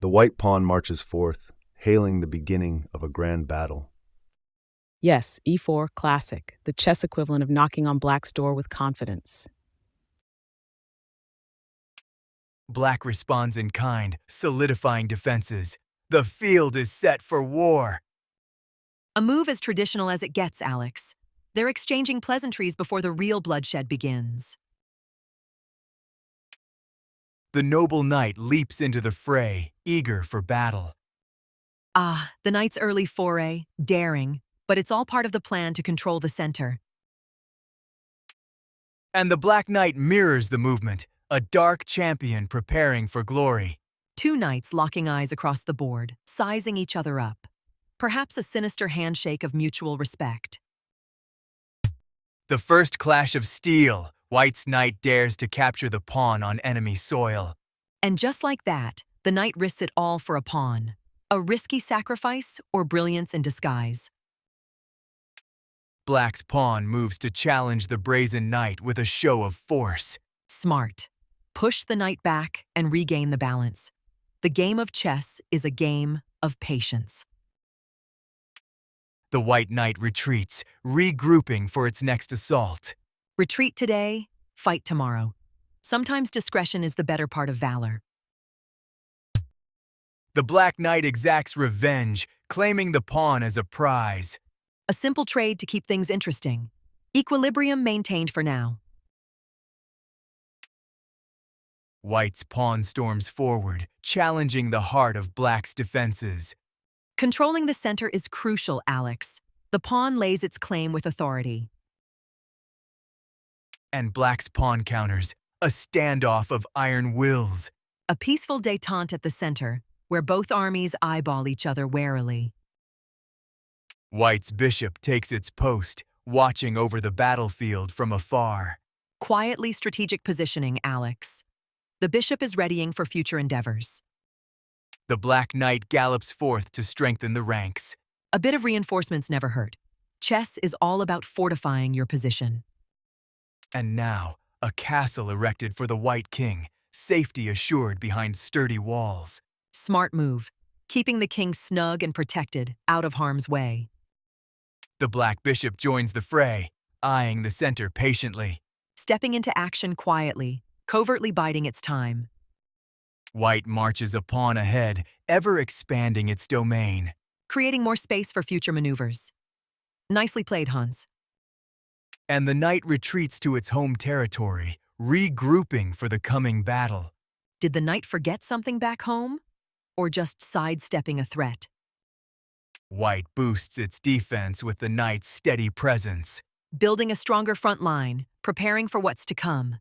The white pawn marches forth, hailing the beginning of a grand battle. Yes, e4, classic, the chess equivalent of knocking on black's door with confidence. Black responds in kind, solidifying defenses. The field is set for war. A move as traditional as it gets, Alex. They're exchanging pleasantries before the real bloodshed begins. The noble knight leaps into the fray, eager for battle. Ah, the knight's early foray, daring, but it's all part of the plan to control the center. And the black knight mirrors the movement, a dark champion preparing for glory. Two knights locking eyes across the board, sizing each other up. Perhaps a sinister handshake of mutual respect. The first clash of steel, White's knight dares to capture the pawn on enemy soil. And just like that, the knight risks it all for a pawn. A risky sacrifice or brilliance in disguise. Black's pawn moves to challenge the brazen knight with a show of force. Smart. Push the knight back and regain the balance. The game of chess is a game of patience. The white knight retreats, regrouping for its next assault. Retreat today, fight tomorrow. Sometimes discretion is the better part of valor. The black knight exacts revenge, claiming the pawn as a prize. A simple trade to keep things interesting. Equilibrium maintained for now. White's pawn storms forward, challenging the heart of black's defenses. Controlling the center is crucial, Alex. The pawn lays its claim with authority. And black's pawn counters, a standoff of iron wills. A peaceful détente at the center, where both armies eyeball each other warily. White's bishop takes its post, watching over the battlefield from afar. Quietly strategic positioning, Alex. The bishop is readying for future endeavors. The black knight gallops forth to strengthen the ranks. A bit of reinforcements never hurt. Chess is all about fortifying your position. And now, a castle erected for the white king, safety assured behind sturdy walls. Smart move, keeping the king snug and protected, out of harm's way. The black bishop joins the fray, eyeing the center patiently. Stepping into action quietly, covertly biding its time. White marches a pawn ahead, ever expanding its domain. Creating more space for future maneuvers. Nicely played, Hans. And the knight retreats to its home territory, regrouping for the coming battle. Did the knight forget something back home? Or just sidestepping a threat? White boosts its defense with the knight's steady presence. Building a stronger front line, preparing for what's to come.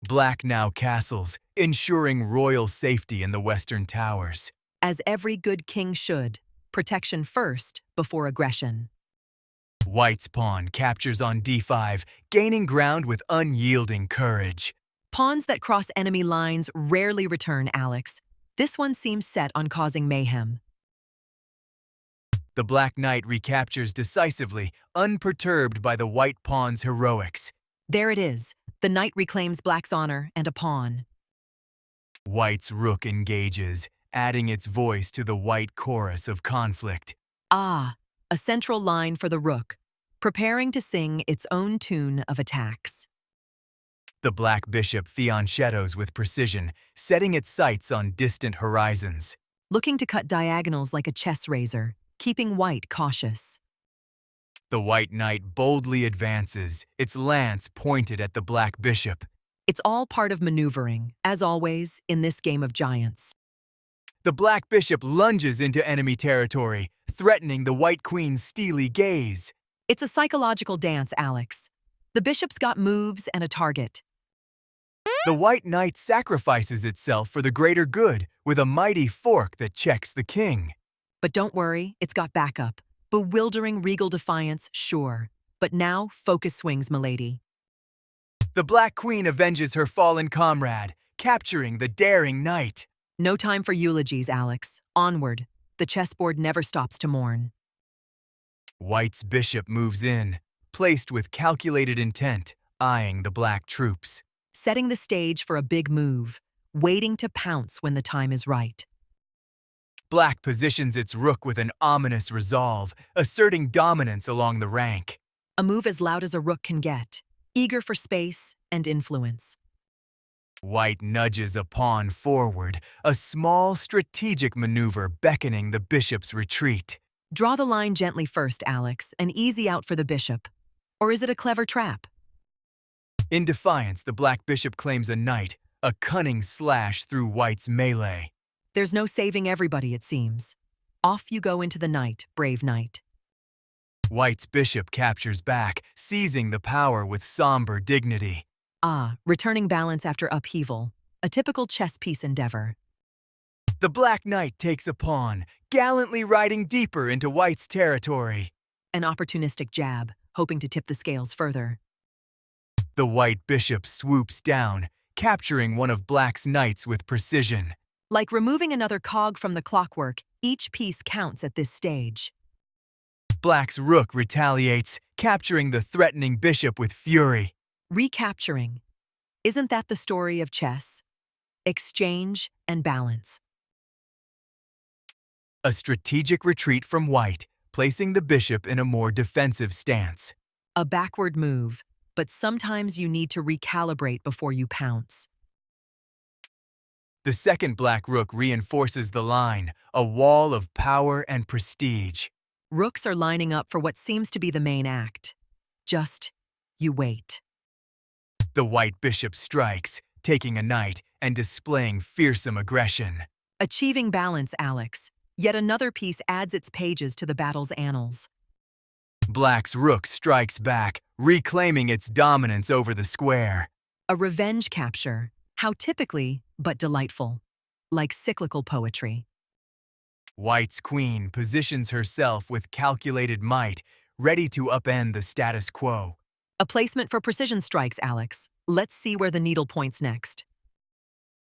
Black now castles, ensuring royal safety in the western towers. As every good king should, protection first before aggression. White's pawn captures on d5, gaining ground with unyielding courage. Pawns that cross enemy lines rarely return, Alex. This one seems set on causing mayhem. The black knight recaptures decisively, unperturbed by the white pawn's heroics. There it is. The knight reclaims black's honor and a pawn. White's rook engages, adding its voice to the white chorus of conflict. Ah, a central line for the rook, preparing to sing its own tune of attacks. The black bishop fianchettos with precision, setting its sights on distant horizons. Looking to cut diagonals like a chess razor, keeping white cautious. The white knight boldly advances, its lance pointed at the black bishop. It's all part of maneuvering, as always, in this game of giants. The black bishop lunges into enemy territory, threatening the white queen's steely gaze. It's a psychological dance, Alex. The bishop's got moves and a target. The white knight sacrifices itself for the greater good with a mighty fork that checks the king. But don't worry, it's got backup. Bewildering regal defiance, sure. But now, focus swings, milady. The black queen avenges her fallen comrade, capturing the daring knight. No time for eulogies, Alex. Onward. The chessboard never stops to mourn. White's bishop moves in, placed with calculated intent, eyeing the black troops. Setting the stage for a big move, waiting to pounce when the time is right. Black positions its rook with an ominous resolve, asserting dominance along the rank. A move as loud as a rook can get, eager for space and influence. White nudges a pawn forward, a small strategic maneuver beckoning the bishop's retreat. Draw the line gently first, Alex, and easy out for the bishop. Or is it a clever trap? In defiance, the black bishop claims a knight, a cunning slash through white's melee. There's no saving everybody, it seems. Off you go into the night, brave knight. White's bishop captures back, seizing the power with somber dignity. Returning balance after upheaval. A typical chess piece endeavor. The black knight takes a pawn, gallantly riding deeper into white's territory. An opportunistic jab, hoping to tip the scales further. The white bishop swoops down, capturing one of black's knights with precision. Like removing another cog from the clockwork, each piece counts at this stage. Black's rook retaliates, capturing the threatening bishop with fury. Recapturing. Isn't that the story of chess? Exchange and balance. A strategic retreat from white, placing the bishop in a more defensive stance. A backward move, but sometimes you need to recalibrate before you pounce. The second black rook reinforces the line, a wall of power and prestige. Rooks are lining up for what seems to be the main act. Just, you wait. The white bishop strikes, taking a knight and displaying fearsome aggression. Achieving balance, Alex. Yet another piece adds its pages to the battle's annals. Black's rook strikes back, reclaiming its dominance over the square. A revenge capture. How typically, but delightful. Like cyclical poetry. White's queen positions herself with calculated might, ready to upend the status quo. A placement for precision strikes, Alex. Let's see where the needle points next.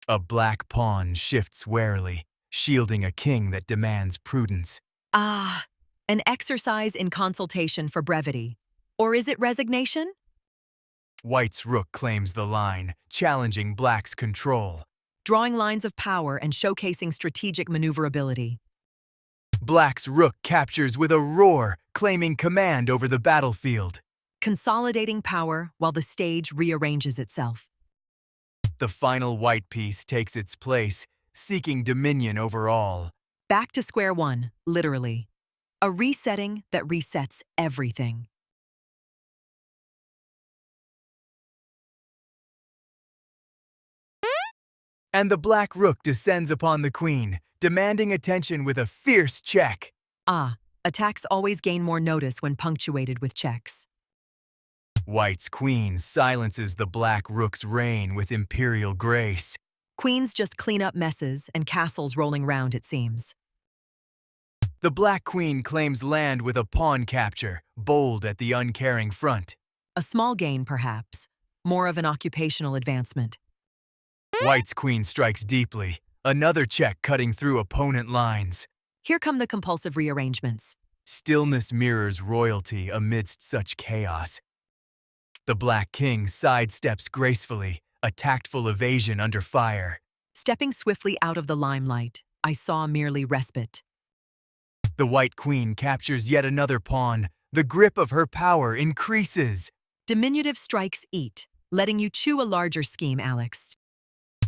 A black pawn shifts warily, shielding a king that demands prudence. An exercise in consultation for brevity. Or is it resignation? White's rook claims the line, challenging black's control. Drawing lines of power and showcasing strategic maneuverability. Black's rook captures with a roar, claiming command over the battlefield. Consolidating power while the stage rearranges itself. The final white piece takes its place, seeking dominion over all. Back to square one, literally. A resetting that resets everything. And the black rook descends upon the queen, demanding attention with a fierce check. Attacks always gain more notice when punctuated with checks. White's queen silences the black rook's reign with imperial grace. Queens just clean up messes and castles rolling round, it seems. The black queen claims land with a pawn capture, bold at the uncaring front. A small gain, perhaps. More of an occupational advancement. White's queen strikes deeply, another check cutting through opponent lines. Here come the compulsive rearrangements. Stillness mirrors royalty amidst such chaos. The black king sidesteps gracefully, a tactful evasion under fire. Stepping swiftly out of the limelight, I saw merely respite. The white queen captures yet another pawn. The grip of her power increases. Diminutive strikes eat, letting you chew a larger scheme, Alex.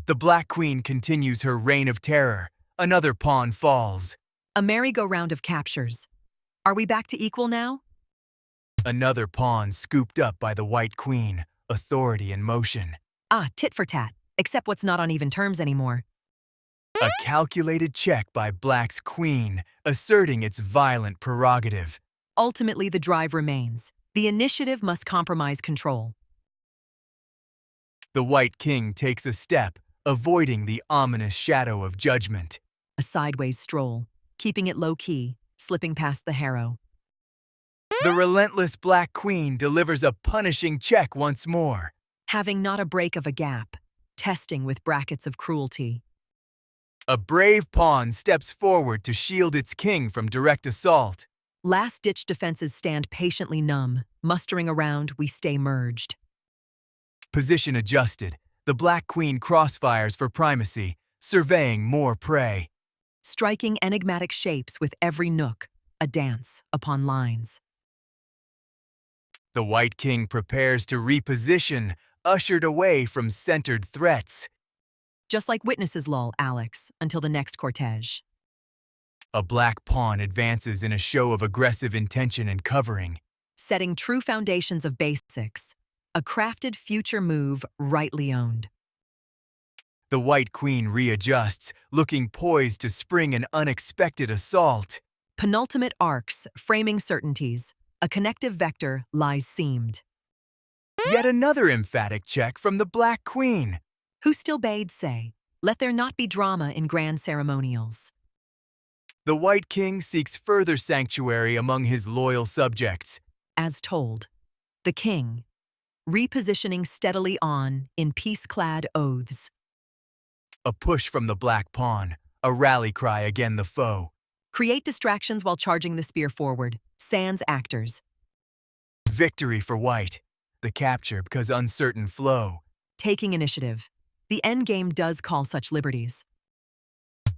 The black queen continues her reign of terror. Another pawn falls. A merry-go-round of captures. Are we back to equal now? Another pawn scooped up by the white queen, authority in motion. Tit for tat, except what's not on even terms anymore. A calculated check by black's queen, asserting its violent prerogative. Ultimately, the drive remains. The initiative must compromise control. The white king takes a step, avoiding the ominous shadow of judgment. A sideways stroll, keeping it low-key, slipping past the harrow. The relentless black queen delivers a punishing check once more. Having not a break of a gap, testing with brackets of cruelty. A brave pawn steps forward to shield its king from direct assault. Last-ditch defenses stand patiently numb. Mustering around, we stay merged. Position adjusted, the black queen crossfires for primacy, surveying more prey. striking enigmatic shapes with every nook, a dance upon lines. The White King prepares to reposition, ushered away from centered threats. Just like witnesses lull Alex until the next cortege. A black pawn advances in a show of aggressive intention and covering. Setting true foundations of basics, a crafted future move rightly owned. The White Queen readjusts, looking poised to spring an unexpected assault. Penultimate arcs, framing certainties, a connective vector lies seamed. Yet another emphatic check from the Black Queen. Who still bade say, let there not be drama in grand ceremonials. The White King seeks further sanctuary among his loyal subjects. As told, the king, repositioning steadily on in peace-clad oaths. A push from the Black Pawn, a rally cry again the foe. Create distractions while charging the spear forward, sans actors. Victory for White, the capture because uncertain flow. Taking initiative. The endgame does call such liberties.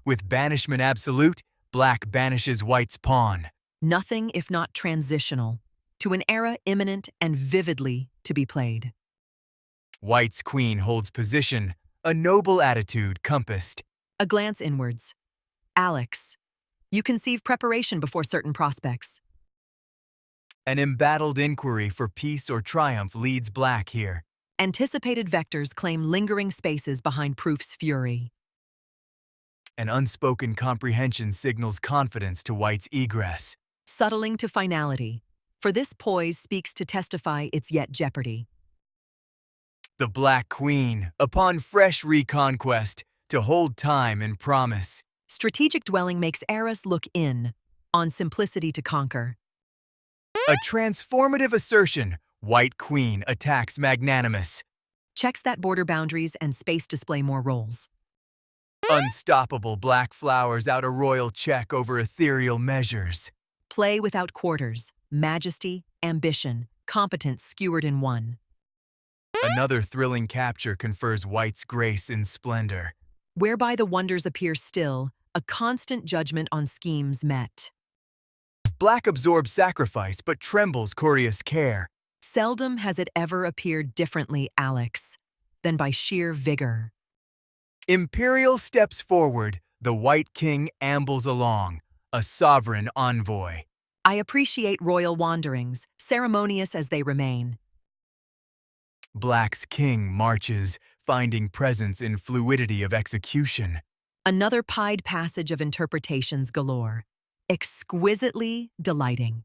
With banishment absolute, Black banishes White's pawn. Nothing if not transitional, to an era imminent and vividly to be played. White's queen holds position, a noble attitude compassed. A glance inwards. Alex, you conceive preparation before certain prospects. An embattled inquiry for peace or triumph leads Black here. Anticipated vectors claim lingering spaces behind proof's fury. An unspoken comprehension signals confidence to White's egress. Subtling to finality, for this poise speaks to testify its yet jeopardy. The Black Queen, upon fresh reconquest, to hold time and promise. Strategic dwelling makes eras look in, on simplicity to conquer. A transformative assertion, White Queen attacks magnanimous. Checks that border boundaries and space display more roles. Unstoppable Black flowers out a royal check over ethereal measures. Play without quarters, majesty, ambition, competence skewered in one. Another thrilling capture confers White's grace in splendor. Whereby the wonders appear still, a constant judgment on schemes met. Black absorbs sacrifice but trembles curious care. Seldom has it ever appeared differently, Alex, than by sheer vigor. Imperial steps forward, the White King ambles along, a sovereign envoy. I appreciate royal wanderings, ceremonious as they remain. Black's king marches, finding presence in fluidity of execution. Another pied passage of interpretations galore, exquisitely delighting.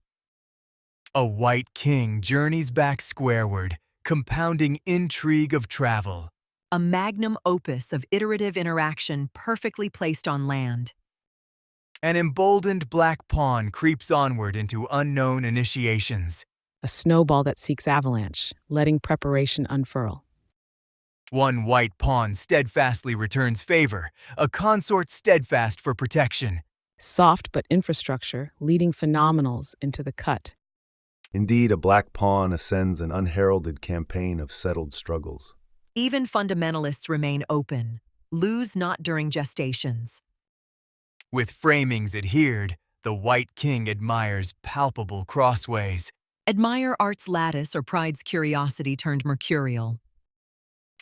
A White King journeys back squareward, compounding intrigue of travel. A magnum opus of iterative interaction perfectly placed on land. An emboldened Black Pawn creeps onward into unknown initiations. A snowball that seeks avalanche, letting preparation unfurl. One White Pawn steadfastly returns favor, a consort steadfast for protection. Soft but infrastructure, leading phenomenals into the cut. Indeed, a Black Pawn ascends an unheralded campaign of settled struggles. Even fundamentalists remain open, lose not during gestations. With framings adhered, the White King admires palpable crossways. Admire art's lattice or pride's curiosity turned mercurial.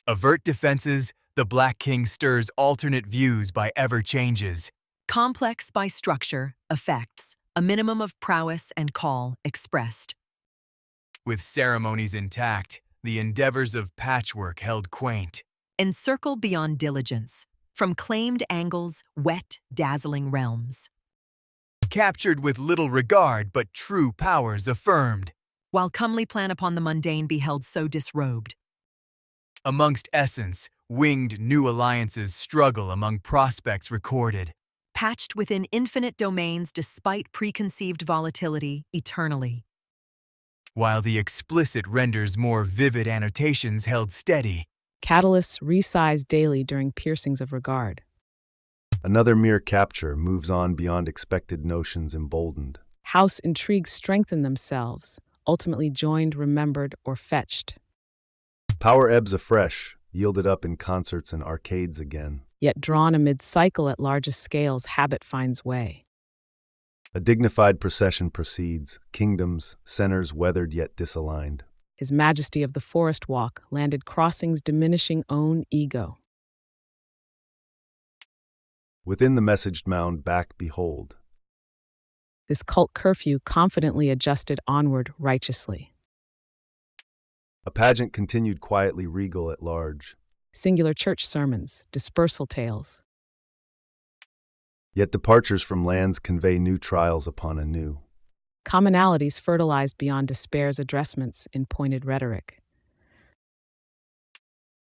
Avert defenses, the Black King stirs alternate views by ever changes. Complex by structure, effects, a minimum of prowess and call expressed. With ceremonies intact, the endeavors of patchwork held quaint. Encircle beyond diligence, from claimed angles, wet, dazzling realms. Captured with little regard but true powers affirmed. While comely plan upon the mundane beheld so disrobed. Amongst essence, winged new alliances struggle among prospects recorded. Patched within infinite domains despite preconceived volatility eternally. While the explicit renders more vivid annotations held steady. Catalysts resized daily during piercings of regard. Another mere capture moves on beyond expected notions emboldened. House intrigues strengthen themselves, ultimately joined, remembered, or fetched. Power ebbs afresh, yielded up in concerts and arcades again. Yet drawn amid cycle at largest scales, habit finds way. A dignified procession proceeds, kingdoms, centers weathered yet disaligned. His Majesty of the Forest Walk landed crossings diminishing own ego. Within the messaged mound back behold. This cult curfew confidently adjusted onward righteously. A pageant continued quietly regal at large. Singular church sermons, dispersal tales. Yet departures from lands convey new trials upon a new. Commonalities fertilized beyond despair's addressments in pointed rhetoric.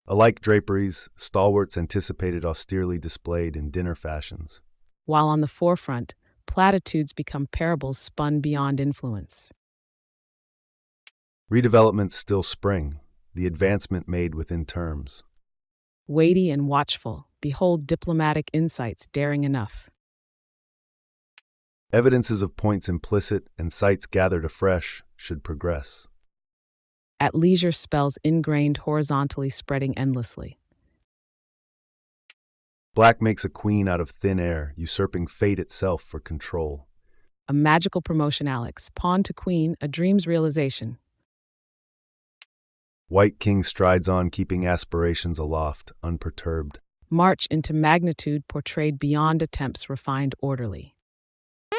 Alike draperies, stalwarts anticipated austerely displayed in dinner fashions. While on the forefront, platitudes become parables spun beyond influence. Redevelopments still spring, the advancement made within terms. Weighty and watchful, behold diplomatic insights daring enough. Evidences of points implicit and sights gathered afresh should progress. At leisure spells ingrained horizontally spreading endlessly. Black makes a queen out of thin air, usurping fate itself for control. A magical promotion, Alex. Pawn to queen, a dream's realization. White king strides on, keeping aspirations aloft, unperturbed. March into magnitude portrayed beyond attempts refined orderly.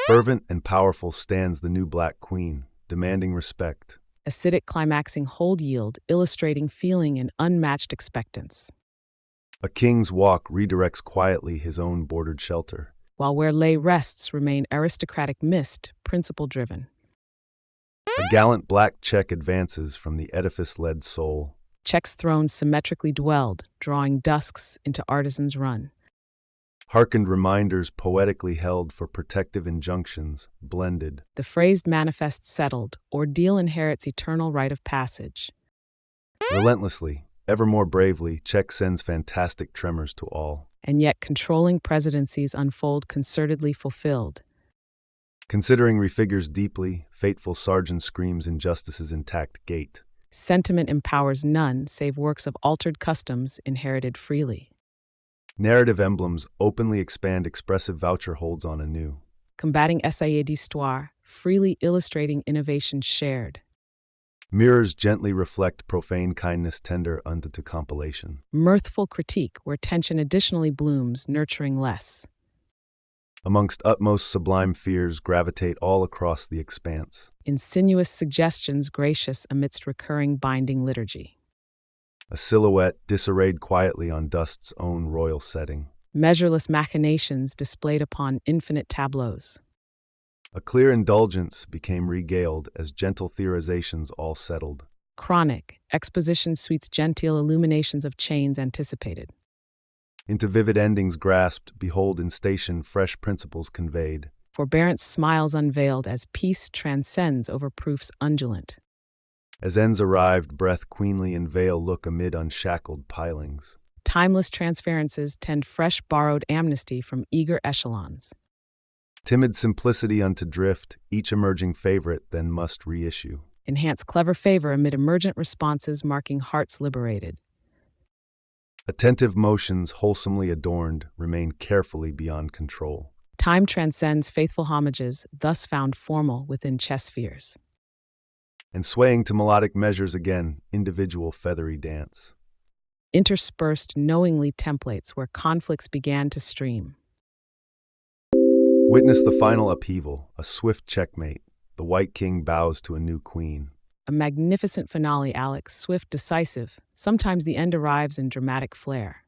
Fervent and powerful stands the new black queen, demanding respect. Acidic climaxing hold yield, illustrating feeling in unmatched expectance. A king's walk redirects quietly his own bordered shelter. While where lay rests remain aristocratic mist, principle-driven. A gallant black check advances from the edifice-led soul. Check's thrones symmetrically dwelled, drawing dusks into artisans' run. Hearkened reminders poetically held for protective injunctions, blended. The phrased manifest settled, ordeal inherits eternal rite of passage. Relentlessly, ever more bravely, check sends fantastic tremors to all. And yet controlling presidencies unfold concertedly fulfilled. Considering refigures deeply, fateful sergeant screams injustice's intact gate. Sentiment empowers none save works of altered customs inherited freely. Narrative emblems openly expand expressive voucher holds on anew. Combating essaye d'histoire, freely illustrating innovation shared. Mirrors gently reflect profane kindness tender unto to compilation. Mirthful critique where tension additionally blooms, nurturing less. Amongst utmost sublime fears gravitate all across the expanse. Insinuous suggestions gracious amidst recurring binding liturgy. A silhouette disarrayed quietly on dust's own royal setting. Measureless machinations displayed upon infinite tableaus. A clear indulgence became regaled as gentle theorizations all settled. Chronic, exposition suites genteel illuminations of chains anticipated. Into vivid endings grasped, behold in station fresh principles conveyed. Forbearance smiles unveiled as peace transcends over proofs undulant. As ends arrived, breath queenly in veil look amid unshackled pilings. Timeless transferences tend fresh borrowed amnesty from eager echelons. Timid simplicity unto drift, each emerging favorite then must reissue. Enhance clever favor amid emergent responses marking hearts liberated. Attentive motions, wholesomely adorned, remain carefully beyond control. Time transcends faithful homages, thus found formal within chess spheres. And swaying to melodic measures again, individual feathery dance. Interspersed knowingly templates where conflicts began to stream. Witness the final upheaval, a swift checkmate. The White King bows to a new queen. A magnificent finale, Alex, swift, decisive. Sometimes the end arrives in dramatic flair.